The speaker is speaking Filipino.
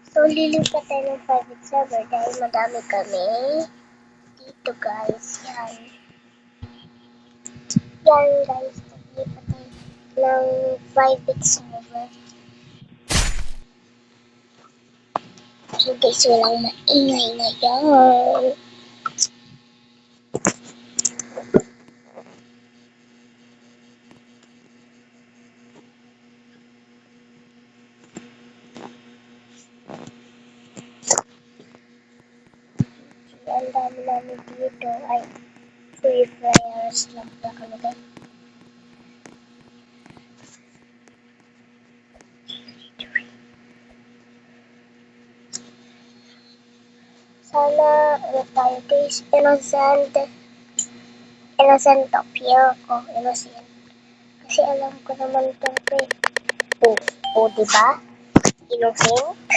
So, lilipat tayo ng private server dahil madami kami dito, guys. Yan. Yan, guys. Lilipat tayo ng private server. So, guys, walang maingay ngayon. Ang dami namin dito ay free flyers lang pala kami, guys. Sana, ano tayo, guys, innocent appeal ko, innocent. Kasi alam ko naman ito, diba? Innocent.